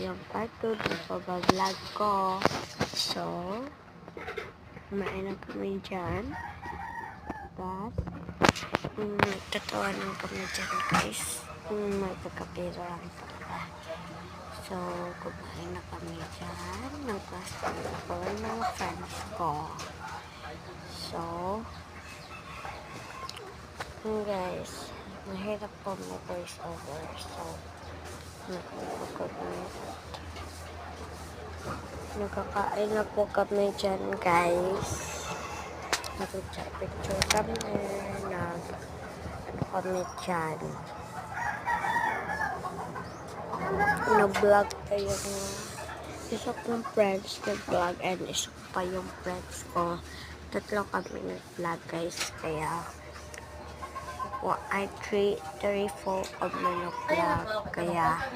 yung part 2 ng pag-vlog ko. So, kumain na kami dyan. Tapos, tatawa lang kami dyan, guys. May pagkapira lang talaga. So, kumain na kami dyan. Nag-pasta ako ng mga friends ko. So, guys, mahirap po may voice over. So, nakakain na po kami dyan, guys. Nag-picture kami. Ano kami dyan. Nag-vlog tayo na isa kong friends nag-vlog and isa pa yung friends ko. Tatlo kami nag-vlog, guys. Kaya, 3, 4 kami nag-vlog. Kaya,